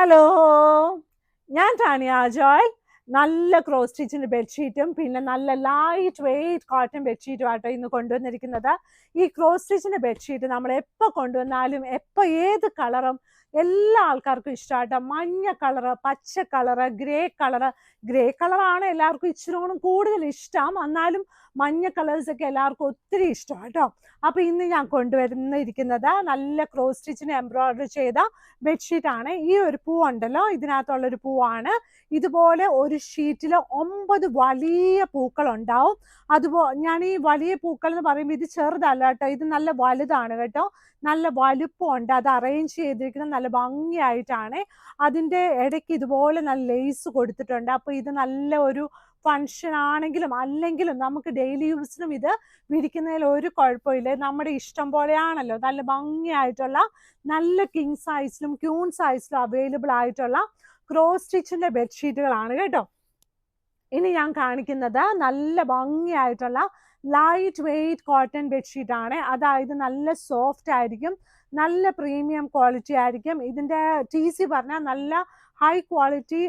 Hello, ഞാൻ Tanya Joel. നല്ല cross സ്റ്റിച്ചിന്റെ ബെഡ്ഷീറ്റും പിന്നെ നല്ല ലൈറ്റ് വെയ്റ്റ് കോട്ടൺ ബെഡ്ഷീറ്റും ആട്ടോ ഇന്ന് കൊണ്ടുവന്നിരിക്കുന്നത്. ഈ ക്രോസ് സ്റ്റിച്ചിന്റെ ബെഡ്ഷീറ്റ് നമ്മൾ എപ്പോൾ കൊണ്ടുവന്നാലും എപ്പോൾ ഏത് കളറും എല്ലാ ആൾക്കാർക്കും ഇഷ്ടമാട്ടോ. മഞ്ഞ കളറ്, പച്ച കളറ്, ഗ്രേ കളറാണ് എല്ലാവർക്കും ഇച്ചിരി കൂടെ കൂടുതൽ ഇഷ്ടം. എന്നാലും മഞ്ഞ കളേഴ്സ് ഒക്കെ എല്ലാവർക്കും ഒത്തിരി ഇഷ്ടം കേട്ടോ. അപ്പൊ ഇന്ന് ഞാൻ കൊണ്ടുവരുന്നിരിക്കുന്നത് നല്ല ക്രോസ് സ്റ്റിച്ചിന് എംബ്രോയിഡറി ചെയ്ത ബെഡ്ഷീറ്റ് ആണ്. ഈ ഒരു പൂവുണ്ടല്ലോ, ഇതിനകത്തുള്ളൊരു പൂവാണ്. ഇതുപോലെ ഒരു ഷീറ്റിൽ 9 വലിയ പൂക്കൾ ഉണ്ടാവും. അതുപോലെ ഞാൻ ഈ വലിയ പൂക്കൾ എന്ന് പറയുമ്പോൾ ഇത് ചെറുതല്ല കേട്ടോ, ഇത് നല്ല വലുതാണ് കേട്ടോ. നല്ല വലുപ്പമുണ്ട്. അത് അറേഞ്ച് ചെയ്തിരിക്കുന്നത് നല്ല ഭംഗിയായിട്ടാണ്. അതിൻ്റെ ഇടയ്ക്ക് ഇതുപോലെ നല്ല ലേസ് കൊടുത്തിട്ടുണ്ട്. അപ്പൊ ഇത് നല്ല ഒരു ഫങ്ഷൻ ആണെങ്കിലും അല്ലെങ്കിലും നമുക്ക് ഡെയിലി യൂസിനും ഇത് വിരിക്കുന്നതിൽ ഒരു കുഴപ്പമില്ല. നമ്മുടെ ഇഷ്ടം പോലെയാണല്ലോ. നല്ല ഭംഗിയായിട്ടുള്ള നല്ല കിങ് സൈസിലും ക്യൂൺ സൈസിലും അവൈലബിൾ ആയിട്ടുള്ള ക്രോസ് സ്റ്റിച്ചിന്റെ ബെഡ്ഷീറ്റുകളാണ് കേട്ടോ. ഇനി ഞാൻ കാണിക്കുന്നത് നല്ല ഭംഗിയായിട്ടുള്ള ലൈറ്റ് വെയ്റ്റ് കോട്ടൺ ബെഡ്ഷീറ്റ് ആണ്. അതായത് നല്ല സോഫ്റ്റ് ആയിരിക്കും, നല്ല പ്രീമിയം ക്വാളിറ്റി ആയിരിക്കും. ഇതിന്റെ TC പറഞ്ഞാൽ നല്ല ഹൈ ക്വാളിറ്റി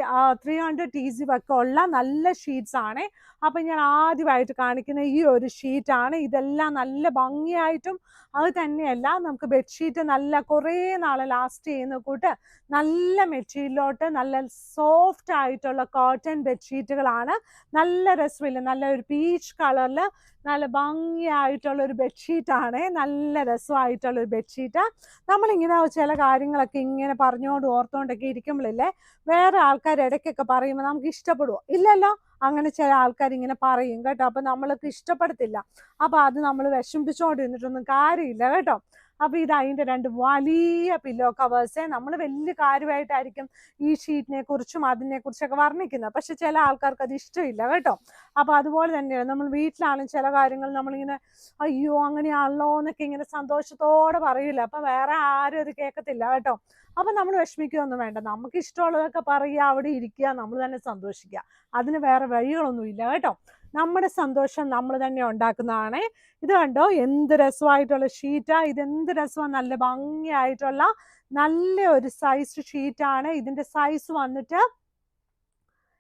300 TC ഒക്കെ ഉള്ള നല്ല ഷീറ്റ്സ് ആണ്. അപ്പൊ ഞാൻ ആദ്യമായിട്ട് കാണിക്കുന്ന ഈ ഒരു ഷീറ്റാണ്. ഇതെല്ലാം നല്ല ഭംഗിയായിട്ടും അത് തന്നെയല്ല, നമുക്ക് ബെഡ്ഷീറ്റ് നല്ല കുറേ നാളെ ലാസ്റ്റ് ചെയ്യുന്ന കൂട്ട് നല്ല മെറ്റീരിയലോട്ട് നല്ല സോഫ്റ്റ് ആയിട്ടുള്ള കോട്ടൺ ബെഡ്ഷീറ്റുകളാണ്. നല്ല രസമില്ല, നല്ല ഒരു പീച്ച് കളറിൽ നല്ല ഭംഗിയായിട്ടുള്ള ഒരു ബെഡ്ഷീറ്റാണ്. നല്ല രസമായിട്ടുള്ള ഒരു ബെഡ്ഷീറ്റ്. നമ്മളിങ്ങനെ ചില കാര്യങ്ങളൊക്കെ ഇങ്ങനെ പറഞ്ഞുകൊണ്ട് ഓർത്തുകൊണ്ടൊക്കെ ഇരിക്കുമ്പോഴില്ലേ, വേറെ ആൾക്കാർ ഇടയ്ക്കൊക്കെ പറയുമ്പോൾ നമുക്ക് ഇഷ്ടപ്പെടുമോ? ഇല്ലല്ലോ. അങ്ങനെ ചില ആൾക്കാർ ഇങ്ങനെ പറയും കേട്ടോ. അപ്പൊ നമ്മൾക്ക് ഇഷ്ടപ്പെടത്തില്ല. അപ്പൊ അത് നമ്മൾ വിഷമിപ്പിച്ചുകൊണ്ടിരുന്നിട്ടൊന്നും കാര്യമില്ല കേട്ടോ. അപ്പൊ ഇത് അതിന്റെ 2 വലിയ പില്ലോ കവേഴ്സ്. നമ്മൾ വലിയ കാര്യമായിട്ടായിരിക്കും ഈ ഷീറ്റിനെ കുറിച്ചും അതിനെ കുറിച്ചൊക്കെ വർണ്ണിക്കുന്നത്. പക്ഷെ ചില ആൾക്കാർക്ക് അത് ഇഷ്ടമില്ല കേട്ടോ. അപ്പൊ അതുപോലെ തന്നെയാണ് നമ്മൾ വീട്ടിലാണെങ്കിൽ ചില കാര്യങ്ങൾ നമ്മളിങ്ങനെ അയ്യോ അങ്ങനെയാണല്ലോ എന്നൊക്കെ ഇങ്ങനെ സന്തോഷത്തോടെ പറയില്ല. അപ്പൊ വേറെ ആരും അത് കേൾക്കത്തില്ല കേട്ടോ. അപ്പൊ നമ്മൾ വിഷമിക്കുകയൊന്നും വേണ്ട. നമുക്ക് ഇഷ്ടമുള്ളതൊക്കെ പറയുക, അവിടെ ഇരിക്കുക, നമ്മൾ തന്നെ സന്തോഷിക്കുക. അതിന് വേറെ വഴികളൊന്നും ഇല്ല കേട്ടോ. നമ്മുടെ സന്തോഷം നമ്മൾ തന്നെ ഉണ്ടാക്കുന്നതാണ്. ഇത് കണ്ടോ, എന്ത് രസമായിട്ടുള്ള ഷീറ്റാ ഇത്. എന്ത് രസമാണ്, നല്ല ഭംഗിയായിട്ടുള്ള നല്ല ഒരു സൈസ് ഷീറ്റാണ്. ഇതിന്റെ സൈസ് വന്നിട്ട്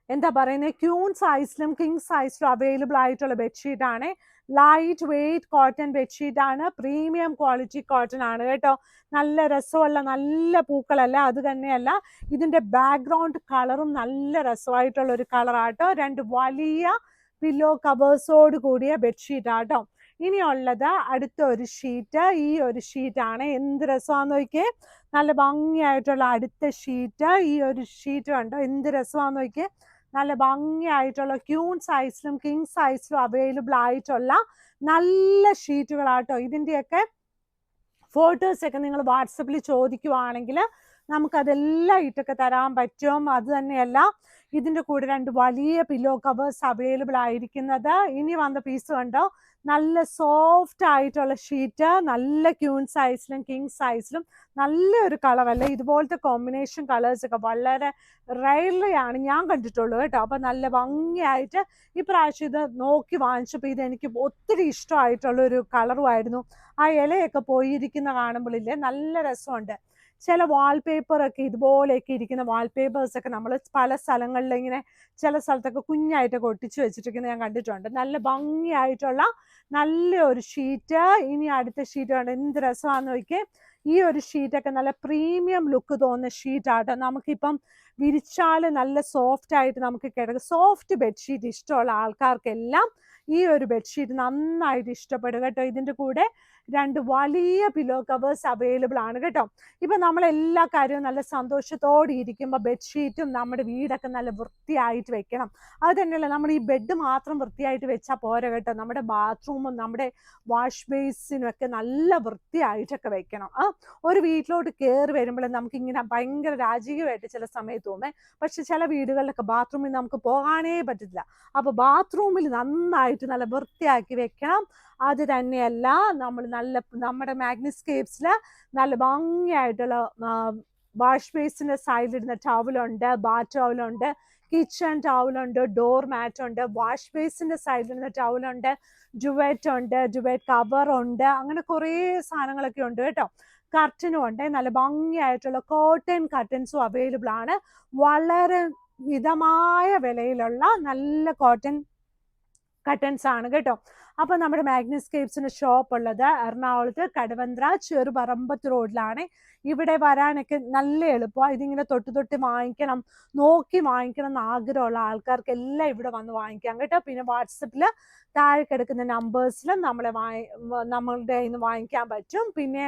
എന്താ പറയുന്നത്, ക്യൂൺ സൈസിലും കിങ് സൈസിലും അവൈലബിൾ ആയിട്ടുള്ള ബെഡ്ഷീറ്റ് ആണ്. ലൈറ്റ് വെയ്റ്റ് കോട്ടൺ ബെഡ്ഷീറ്റ് ആണ്. പ്രീമിയം ക്വാളിറ്റി കോട്ടൺ ആണ് കേട്ടോ. നല്ല രസമുള്ള നല്ല പൂക്കളല്ല, അത് തന്നെയല്ല, ഇതിന്റെ ബാക്ക്ഗ്രൗണ്ട് കളറും നല്ല രസമായിട്ടുള്ള ഒരു കളറാട്ടോ. 2 വലിയ പില്ലോ കവേഴ്സോട് കൂടിയ ബെഡ്ഷീറ്റ് ആട്ടോ. ഇനിയുള്ളത് അടുത്ത ഒരു ഷീറ്റ്. ഈ ഒരു ഷീറ്റ് ആണ്. എന്ത് രസമാന്ന് നോക്കിയേ, നല്ല ഭംഗിയായിട്ടുള്ള അടുത്ത ഷീറ്റ്. ഈ ഒരു ഷീറ്റ് കണ്ടോ, എന്ത് രസമാന്ന് നോക്കിയേ. നല്ല ഭംഗിയായിട്ടുള്ള ക്യൂൺ സൈസിലും കിങ് സൈസിലും അവൈലബിൾ ആയിട്ടുള്ള നല്ല ഷീറ്റുകളാട്ടോ. ഇതിൻ്റെയൊക്കെ ഫോട്ടോസൊക്കെ നിങ്ങൾ വാട്സപ്പിൽ ചോദിക്കുവാണെങ്കിൽ നമുക്കതെല്ലാം ഇട്ടൊക്കെ തരാൻ പറ്റും. അത് തന്നെയല്ല, ഇതിൻ്റെ കൂടെ 2 വലിയ പില്ലോ കവേഴ്സ് അവൈലബിൾ ആയിരിക്കുന്നത്. ഇനി വന്ന പീസ് കണ്ടോ, നല്ല സോഫ്റ്റ് ആയിട്ടുള്ള ഷീറ്റ്, നല്ല ക്യൂൺ സൈസിലും കിങ് സൈസിലും നല്ലൊരു കളറല്ലേ. ഇതുപോലത്തെ കോമ്പിനേഷൻ കളേഴ്സ് ഒക്കെ വളരെ റയർലി ആണ് ഞാൻ കണ്ടിട്ടുള്ളൂ കേട്ടോ. അപ്പൊ നല്ല ഭംഗിയായിട്ട് ഇപ്രാവശ്യം ഇത് നോക്കി വാങ്ങിച്ചപ്പോൾ ഇത് എനിക്ക് ഒത്തിരി ഇഷ്ടമായിട്ടുള്ള ഒരു കളറുമായിരുന്നു. ആ ഇലയൊക്കെ പോയിരിക്കുന്ന കാണുമ്പോഴില്ലേ നല്ല രസമുണ്ട്. ചില വാൾപേപ്പറൊക്കെ ഇതുപോലെയൊക്കെ ഇരിക്കുന്ന വാൾപേപ്പേഴ്സ് ഒക്കെ നമ്മൾ പല സ്ഥലങ്ങളിൽ ഇങ്ങനെ ചില സ്ഥലത്തൊക്കെ കുഞ്ഞായിട്ടൊക്കെ ഒട്ടിച്ചു വെച്ചിട്ടിരിക്കുന്നത് ഞാൻ കണ്ടിട്ടുണ്ട്. നല്ല ഭംഗിയായിട്ടുള്ള നല്ല ഒരു ഷീറ്റ്. ഇനി അടുത്ത ഷീറ്റ് കണ്ട് എന്ത് രസമാണെന്ന് നോക്കിയേ. ഈ ഒരു ഷീറ്റൊക്കെ നല്ല പ്രീമിയം ലുക്ക് തോന്നുന്ന ഷീറ്റാട്ടോ. നമുക്കിപ്പം വിരിച്ചാൽ നല്ല സോഫ്റ്റ് ആയിട്ട് നമുക്ക് കിടക്കും. സോഫ്റ്റ് ബെഡ്ഷീറ്റ് ഇഷ്ടമുള്ള ആൾക്കാർക്കെല്ലാം ഈ ഒരു ബെഡ്ഷീറ്റ് നന്നായിട്ട് ഇഷ്ടപ്പെടും കേട്ടോ. ഇതിൻ്റെ കൂടെ 2 വലിയ പില്ലോ കവേഴ്സ് അവൈലബിൾ ആണ് കേട്ടോ. ഇപ്പൊ നമ്മൾ എല്ലാ കാര്യവും നല്ല സന്തോഷത്തോടെ ഇരിക്കുമ്പോൾ ബെഡ്ഷീറ്റും നമ്മുടെ വീടൊക്കെ നല്ല വൃത്തിയായിട്ട് വെക്കണം. അത് തന്നെയല്ല, നമ്മൾ ഈ ബെഡ് മാത്രം വൃത്തിയായിട്ട് വെച്ചാൽ പോരാ കേട്ടോ. നമ്മുടെ ബാത്റൂമും നമ്മുടെ വാഷ് ബേസിനും ഒക്കെ നല്ല വൃത്തിയായിട്ടൊക്കെ വെക്കണം. ഒരു വീട്ടിലോട്ട് കയറി വരുമ്പോൾ നമുക്കിങ്ങനെ ഭയങ്കര രാജകീയമായിട്ട് ചില സമയത്ത് തോന്നേ. പക്ഷെ ചില വീടുകളിലൊക്കെ ബാത്റൂമിൽ നമുക്ക് പോകാനേ പറ്റില്ല. അപ്പൊ ബാത്റൂമിൽ നന്നായിട്ട് നല്ല വൃത്തിയാക്കി വെക്കണം. അത് തന്നെയല്ല, നമ്മൾ നമ്മുടെ മാഗ്നിസ്കേപ്സിൽ നല്ല ഭംഗിയായിട്ടുള്ള വാഷ് ബേസിന്റെ സൈഡിലിടുന്ന ടവലുണ്ട്, ബാത്ത് ടവലുണ്ട്, കിച്ചൺ ടൗലുണ്ട്, ഡോർ മാറ്റ് ഉണ്ട്, വാഷ് ബേസിന്റെ സൈഡിൽ ടൗലുണ്ട്, ഡുവറ്റ് ഉണ്ട്, ഡുവറ്റ് കവർ ഉണ്ട്, അങ്ങനെ കുറേ സാധനങ്ങളൊക്കെ ഉണ്ട് കേട്ടോ. കർട്ടനും ഉണ്ട്, നല്ല ഭംഗിയായിട്ടുള്ള കോട്ടൺ കർട്ടൻസും അവൈലബിൾ ആണ്. വളരെ മിതമായ വിലയിലുള്ള നല്ല കോട്ടൺ കട്ടൻസ് ആണ് കേട്ടോ. അപ്പൊ നമ്മുടെ മാഗ്നസ്കേപ്സിന്റെ ഷോപ്പ് ഉള്ളത് എറണാകുളത്ത് കടവന്ത്ര ചെറുപറമ്പത്ത് റോഡിലാണ്. ഇവിടെ വരാനൊക്കെ നല്ല എളുപ്പമാണ്. ഇതിങ്ങനെ തൊട്ട് വാങ്ങിക്കണം, നോക്കി വാങ്ങിക്കണം എന്ന് ആഗ്രഹമുള്ള ആൾക്കാർക്ക് എല്ലാം ഇവിടെ വന്ന് വാങ്ങിക്കാം കേട്ടോ. പിന്നെ വാട്സപ്പിൽ താഴെ കിടക്കുന്ന നമ്പേഴ്സിലും നമ്മളുടെ ഇന്ന് വാങ്ങിക്കാൻ പറ്റും. പിന്നെ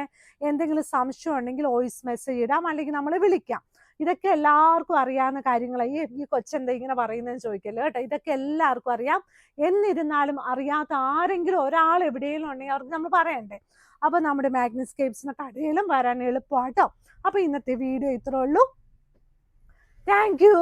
എന്തെങ്കിലും സംശയം ഉണ്ടെങ്കിൽ വോയിസ് മെസ്സേജ് ഇടാം, അല്ലെങ്കിൽ നമ്മളെ വിളിക്കാം. ഇതൊക്കെ എല്ലാവർക്കും അറിയാവുന്ന കാര്യങ്ങളാണ്. ഈ കൊച്ചെന്താ ഇങ്ങനെ പറയുന്നതെന്ന് ചോദിക്കല്ലോ കേട്ടോ. ഇതൊക്കെ എല്ലാവർക്കും അറിയാം. എന്നിരുന്നാലും അറിയാത്ത ആരെങ്കിലും ഒരാൾ എവിടെയെങ്കിലും ഉണ്ടെങ്കിൽ അവർക്ക് നമ്മൾ പറയണ്ടേ. അപ്പൊ നമ്മുടെ മാഗ്നസ്കേപ്സിന്റെ കടയിലും വരാൻ എളുപ്പമാട്ടോ. അപ്പൊ ഇന്നത്തെ വീഡിയോ ഇത്രേ ഉള്ളൂ. Thank you.